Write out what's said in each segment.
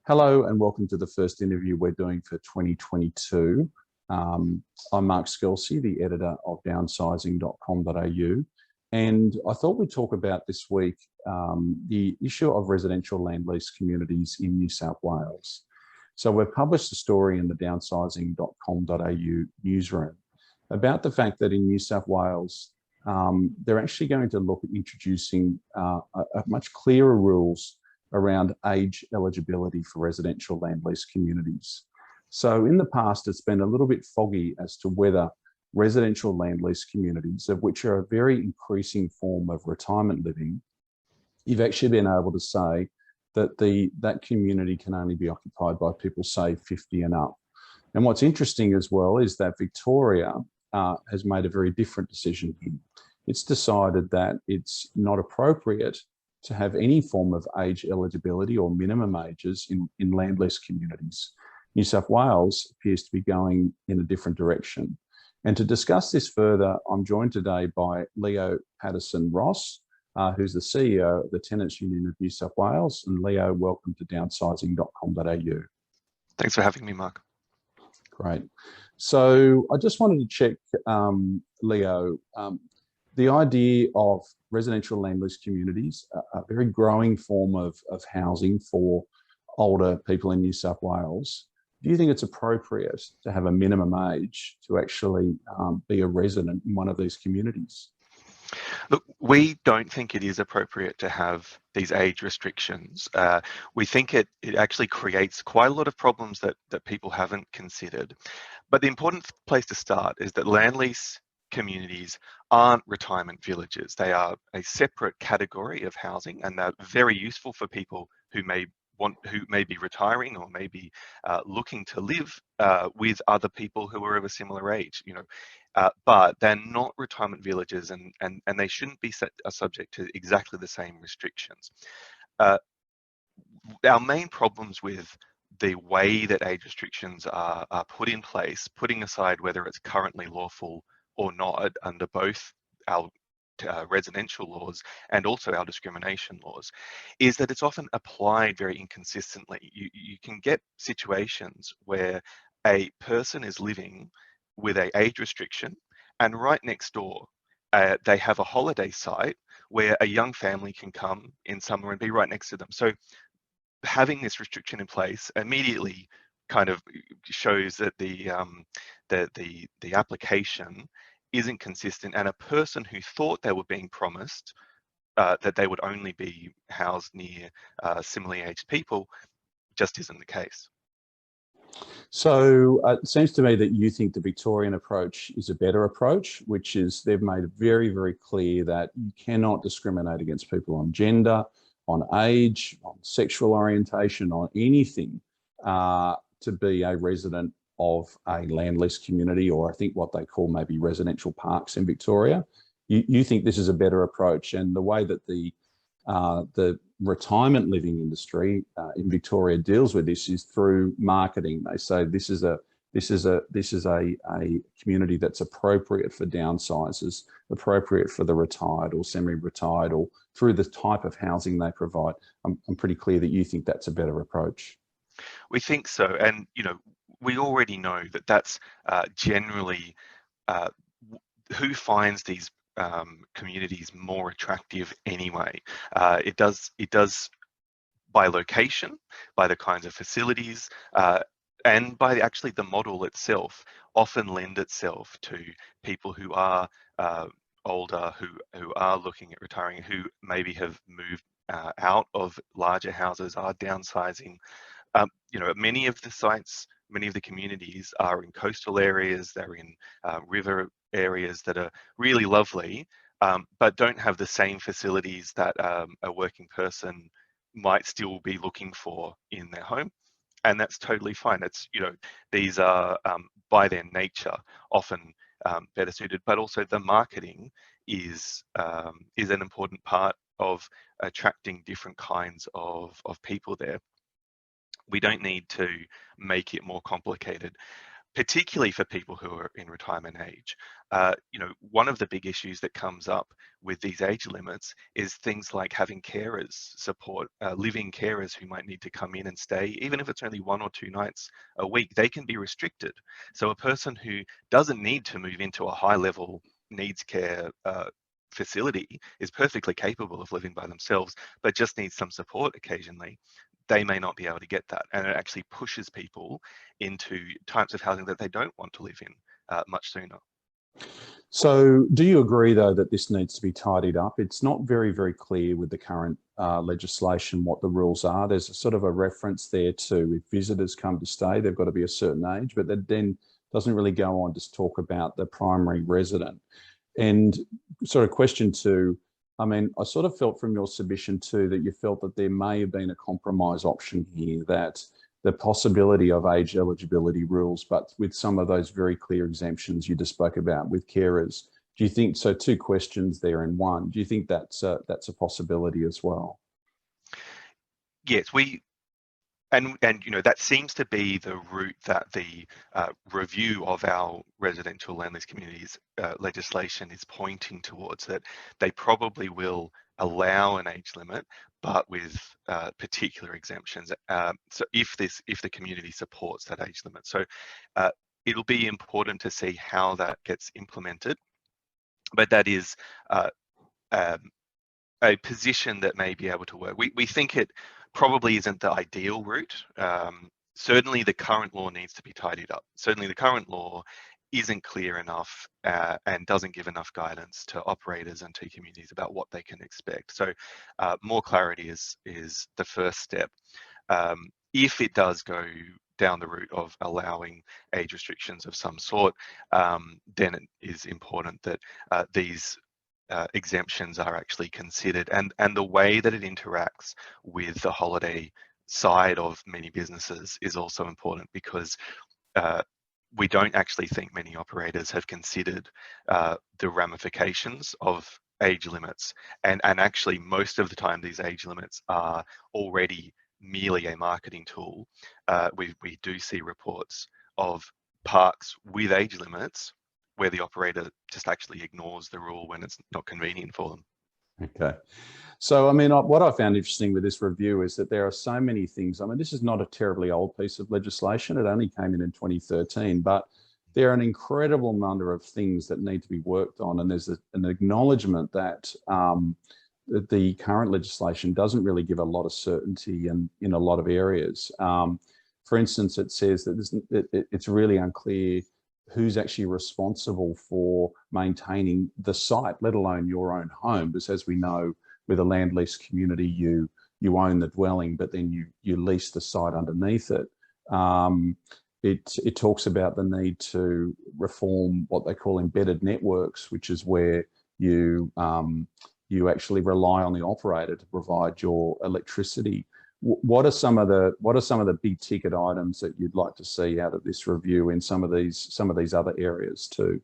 Hello and welcome to the first interview we're doing for 2022. I'm Mark Skelsey, the editor of downsizing.com.au, and I thought we'd talk about this week the issue of residential land lease communities in New South Wales. So we've published a story in the downsizing.com.au newsroom about the fact that in New South Wales, they're actually going to look at introducing much clearer rules around age eligibility for residential land lease communities. So in the past, it's been a little bit foggy as to whether residential land lease communities, of which are a very increasing form of retirement living, you've actually been able to say that that community can only be occupied by people, say, 50 and up. And what's interesting as well is that Victoria has made a very different decision here. It's decided that it's not appropriate to have any form of age eligibility or minimum ages in land lease communities. New South Wales appears to be going in a different direction. And to discuss this further, I'm joined today by Leo Patterson Ross, who's the CEO of the Tenants Union of New South Wales. And Leo, welcome to downsizing.com.au. Thanks for having me, Mark. Great. So I just wanted to check, Leo, the idea of residential land lease communities, a very growing form of housing for older people in New South Wales. Do you think it's appropriate to have a minimum age to actually be a resident in one of these communities? Look, we don't think it is appropriate to have these age restrictions. We think it actually creates quite a lot of problems that people haven't considered. But the important place to start is that land lease communities aren't retirement villages. They are a separate category of housing, and they're very useful for people who may be retiring or maybe looking to live with other people who are of a similar age. But they're not retirement villages, and they shouldn't be subject to exactly the same restrictions. Our main problems with the way that age restrictions are put in place, putting aside whether it's currently lawful or not under both our residential laws and also our discrimination laws, is that it's often applied very inconsistently. You can get situations where a person is living with an age restriction, and right next door they have a holiday site where a young family can come in summer and be right next to them. So having this restriction in place immediately kind of shows that the application isn't consistent, and a person who thought they were being promised that they would only be housed near similarly aged people just isn't the case. So it seems to me that you think the Victorian approach is a better approach, which is they've made it very, very clear that you cannot discriminate against people on gender, on age, on sexual orientation, on anything to be a resident of a land lease community, or I think what they call maybe residential parks in Victoria. You think this is a better approach, and the way that the retirement living industry in Victoria deals with this is through marketing. They say this is a community that's appropriate for downsizers, appropriate for the retired or semi-retired, or through the type of housing they provide. I'm pretty clear that you think that's a better approach. We think so, and we already know that that's generally who finds these communities more attractive anyway. It does by location, by the kinds of facilities, and by actually the model itself often lend itself to people who are older, who are looking at retiring, who maybe have moved out of larger houses, are downsizing. Many of the sites, many of the communities are in coastal areas, they're in river areas that are really lovely, but don't have the same facilities that a working person might still be looking for in their home. And that's totally fine. It's, these are by their nature often better suited, but also the marketing is an important part of attracting different kinds of people there. We don't need to make it more complicated. particularly for people who are in retirement age. One of the big issues that comes up with these age limits is things like having carers support, living carers who might need to come in and stay, even if it's only 1 or 2 nights a week, they can be restricted. So a person who doesn't need to move into a high level needs care facility is perfectly capable of living by themselves, but just needs some support occasionally, they may not be able to get that. And it actually pushes people into types of housing that they don't want to live in much sooner. So do you agree, though, that this needs to be tidied up? It's not very, very clear with the current legislation what the rules are. There's a sort of a reference there to if visitors come to stay, they've got to be a certain age, but that then doesn't really go on to talk about the primary resident. And sort of question two, I mean, I sort of felt from your submission too that you felt that there may have been a compromise option here, that the possibility of age eligibility rules, but with some of those very clear exemptions you just spoke about with carers. Do you think so? Two questions there in one. Do you think that's a possibility as well? Yes, and that seems to be the route that the review of our residential land lease communities legislation is pointing towards, that they probably will allow an age limit, but with particular exemptions. So if the community supports that age limit, so it'll be important to see how that gets implemented. But that is a position that may be able to work. We think it probably isn't the ideal route. Certainly the current law needs to be tidied up. Certainly the current law isn't clear enough and doesn't give enough guidance to operators and to communities about what they can expect. So more clarity is the first step. If it does go down the route of allowing age restrictions of some sort, then it is important that these exemptions are actually considered, and the way that it interacts with the holiday side of many businesses is also important, because we don't actually think many operators have considered the ramifications of age limits, and actually most of the time these age limits are already merely a marketing tool. We do see reports of parks with age limits where the operator just actually ignores the rule when it's not convenient for them. Okay. So, I mean, what I found interesting with this review is that there are so many things. I mean, this is not a terribly old piece of legislation. It only came in 2013, but there are an incredible number of things that need to be worked on. And there's an acknowledgement that the current legislation doesn't really give a lot of certainty in a lot of areas. For instance, it says that it's really unclear who's actually responsible for maintaining the site, let alone your own home. Because as we know, with a land lease community, you own the dwelling, but then you lease the site underneath it. It talks about the need to reform what they call embedded networks, which is where you actually rely on the operator to provide your electricity. What are some of the big ticket items that you'd like to see out of this review in some of these other areas too?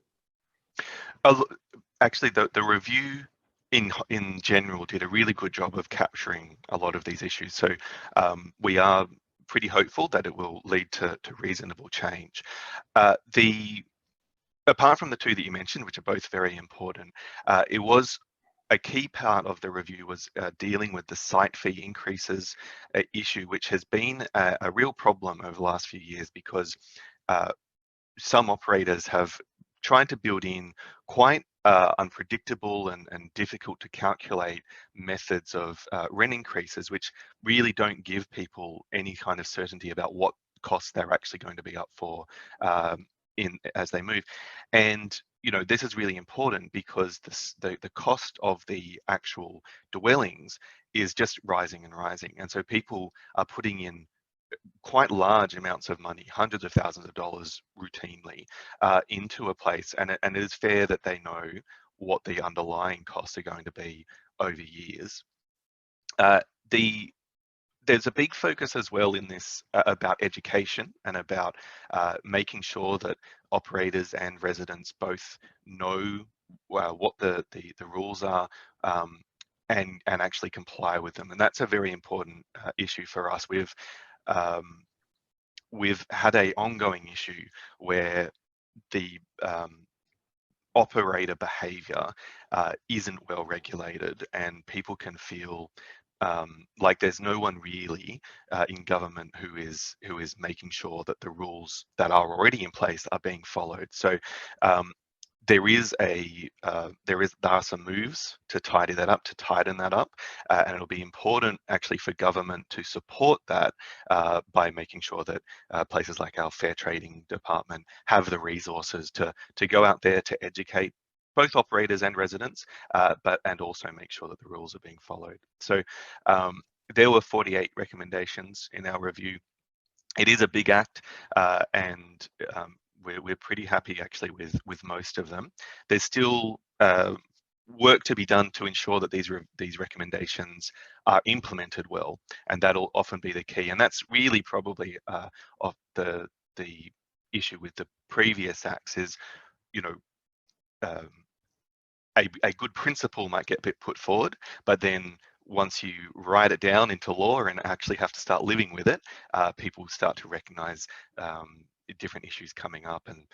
Actually, the review in general did a really good job of capturing a lot of these issues. So we are pretty hopeful that it will lead to reasonable change. Apart from the two that you mentioned, which are both very important, it was a key part of the review was dealing with the site fee increases issue, which has been a real problem over the last few years, because some operators have tried to build in quite unpredictable and difficult to calculate methods of rent increases, which really don't give people any kind of certainty about what costs they're actually going to be up for as they move. And this is really important, because the cost of the actual dwellings is just rising and rising, and so people are putting in quite large amounts of money, hundreds of thousands of dollars routinely, into a place, and it is fair that they know what the underlying costs are going to be over years. There's a big focus as well in this about education and about making sure that operators and residents both know what the rules are, and actually comply with them. And that's a very important issue for us. we've had a ongoing issue where the operator behavior isn't well regulated, and people can feel like there's no one really in government who is making sure that the rules that are already in place are being followed. So there are some moves to tighten that up, and it'll be important actually for government to support that by making sure that places like our fair trading department have the resources to go out there to educate both operators and residents, and also make sure that the rules are being followed. So there were 48 recommendations in our review. It is a big act, and we're pretty happy actually with most of them. There's still work to be done to ensure that these recommendations are implemented well, and that'll often be the key. And that's really probably of the issue with the previous acts is, you know, a good principle might get put forward, but then once you write it down into law and actually have to start living with it, people start to recognize different issues coming up, and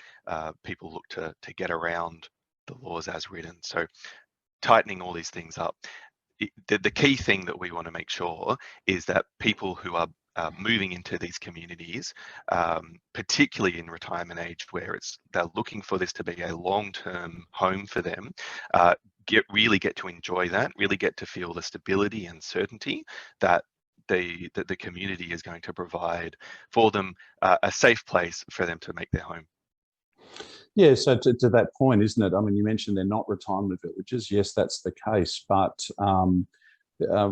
people look to get around the laws as written. So tightening all these things up. The key thing that we want to make sure is that people who are moving into these communities, particularly in retirement age, where they're looking for this to be a long-term home for them, really get to enjoy that, really get to feel the stability and certainty that the community is going to provide for them, a safe place for them to make their home. Yeah, so to that point, isn't it? I mean, you mentioned they're not retirement villages. Yes, that's the case, but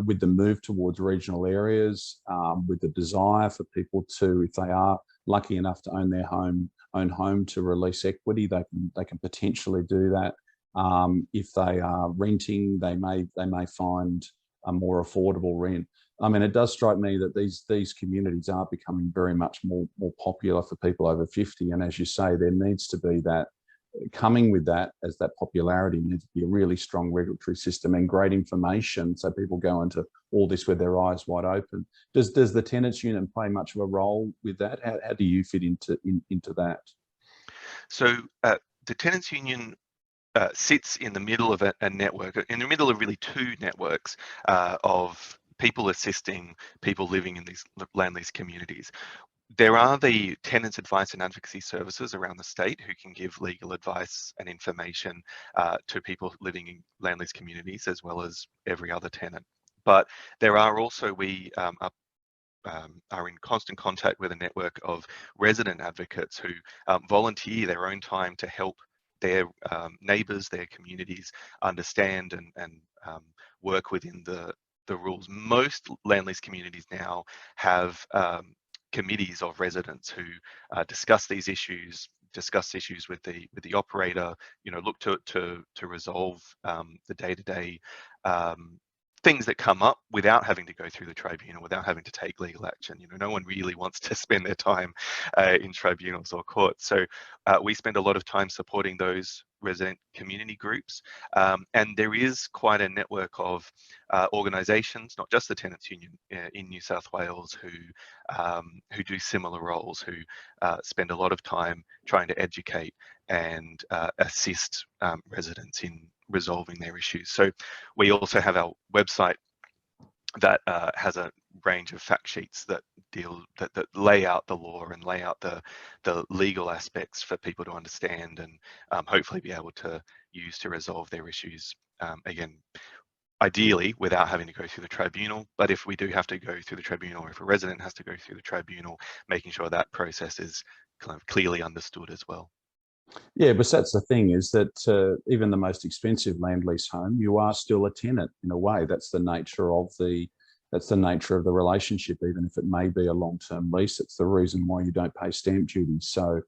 with the move towards regional areas, with the desire for people to, if they are lucky enough to own their own home, to release equity, they can potentially do that. If they are renting, they may find a more affordable rent. I mean, it does strike me that these communities are becoming very much more popular for people over 50. And as you say, there needs to be that, coming with that, as that popularity, needs to be a really strong regulatory system and great information, so people go into all this with their eyes wide open. Does the tenants union play much of a role with that? How do you fit into that? So the tenants union sits in the middle of a network, in the middle of really two networks of people assisting people living in these land lease communities. There are the tenants advice and advocacy services around the state who can give legal advice and information to people living in land lease communities, as well as every other tenant. But there are also, we are in constant contact with a network of resident advocates who volunteer their own time to help their neighbours, their communities understand and work within the rules. Most land lease communities now have committees of residents who discuss these issues, with the operator, you know, look to resolve the day-to-day things that come up without having to go through the tribunal, without having to take legal action. You know, no one really wants to spend their time in tribunals or courts. So we spend a lot of time supporting those resident community groups. And there is quite a network of organisations, not just the Tenants Union in New South Wales, who do similar roles, who spend a lot of time trying to educate and assist residents in resolving their issues. So we also have our website that has a range of fact sheets that lay out the law and lay out the legal aspects for people to understand and hopefully be able to use to resolve their issues, again, ideally without having to go through the tribunal. But if we do have to go through the tribunal, or if a resident has to go through the tribunal, making sure that process is kind of clearly understood as well. Yeah, but that's the thing, is that even the most expensive land lease home, you are still a tenant in a way. That's the nature of the relationship, even if it may be a long-term lease. It's the reason why you don't pay stamp duty. So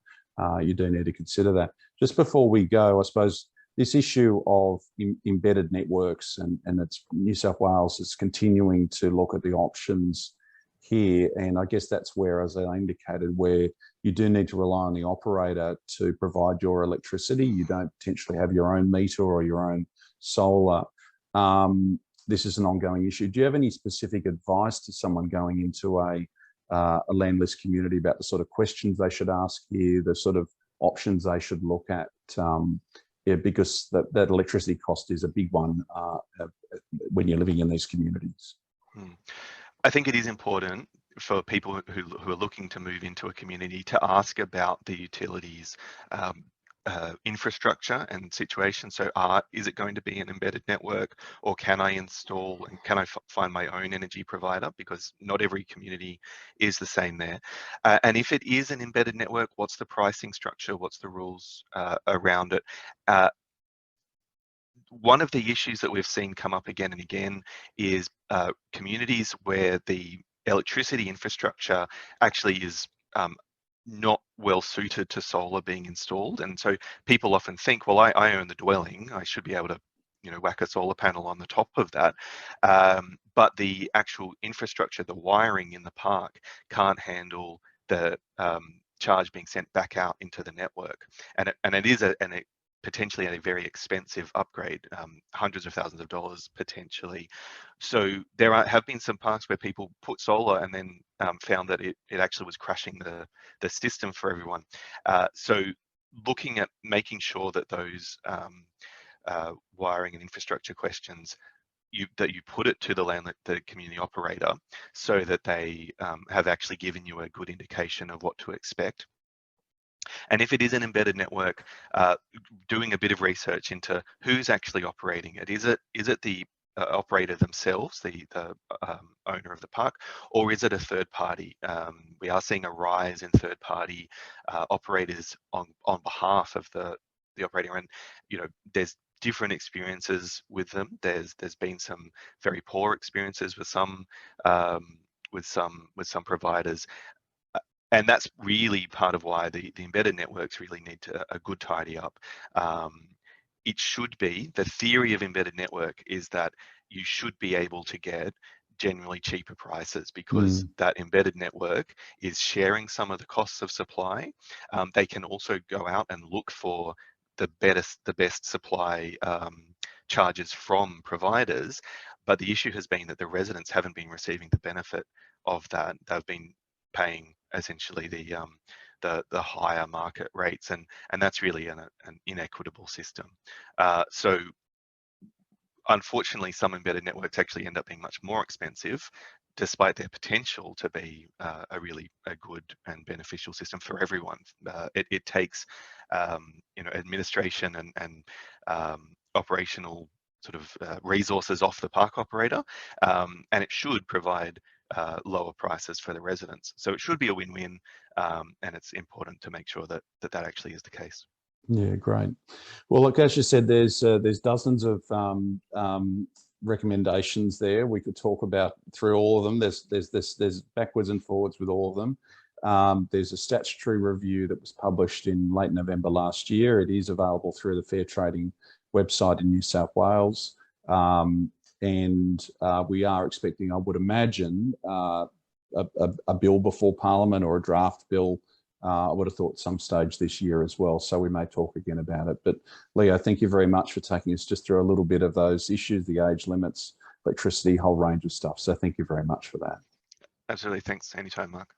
you do need to consider that. Just before we go, I suppose this issue of embedded networks, and it's New South Wales is continuing to look at the options here. And I guess that's where, as I indicated, where you do need to rely on the operator to provide your electricity. You don't potentially have your own meter or your own solar. This is an ongoing issue. Do you have any specific advice to someone going into a a land lease community about the sort of questions they should ask here, the sort of options they should look at. Yeah, because that electricity cost is a big one when you're living in these communities. I think it is important for people who are looking to move into a community to ask about the utilities infrastructure and situation. So is it going to be an embedded network, or can I install and can I find my own energy provider? Because not every community is the same there. And if it is an embedded network, what's the pricing structure? What's the rules around it? One of the issues that we've seen come up again and again is communities where the electricity infrastructure actually is not well suited to solar being installed. And so people often think, well, I own the dwelling, I should be able to, you know, whack a solar panel on the top of that. But the actual infrastructure, the wiring in the park can't handle the charge being sent back out into the network. And it is potentially a very expensive upgrade, hundreds of thousands of dollars potentially. So there have been some parks where people put solar and then found that it actually was crashing the system for everyone. So looking at making sure that those wiring and infrastructure questions, that you put it to the community operator, so that they have actually given you a good indication of what to expect. And if it is an embedded network, doing a bit of research into who's actually operating it. Is it the operator themselves, the owner of the park, or is it a third party? We are seeing a rise in third party operators on behalf of the operator, and you know, there's different experiences with them. There's been some very poor experiences with some providers. And that's really part of why the embedded networks really need a good tidy up. It should be, the theory of embedded network is that you should be able to get generally cheaper prices, because that embedded network is sharing some of the costs of supply. They can also go out and look for the best supply charges from providers. But the issue has been that the residents haven't been receiving the benefit of that. They've been paying essentially the higher market rates, and that's really an inequitable system. So unfortunately, some embedded networks actually end up being much more expensive, despite their potential to be a good and beneficial system for everyone. It takes you know, administration and operational sort of resources off the park operator, and it should provide lower prices for the residents. So it should be a win-win, and it's important to make sure that actually is the case. Yeah, great. Well, look, as you said, there's dozens of recommendations there. We could talk about through all of them. There's backwards and forwards with all of them. There's a statutory review that was published in late November last year. It is available through the Fair Trading website in New South Wales. And we are expecting, I would imagine, a bill before Parliament, or a draft bill. I would have thought some stage this year as well. So we may talk again about it. But Leo, thank you very much for taking us just through a little bit of those issues, the age limits, electricity, whole range of stuff. So thank you very much for that. Absolutely. Thanks. Anytime, Mark.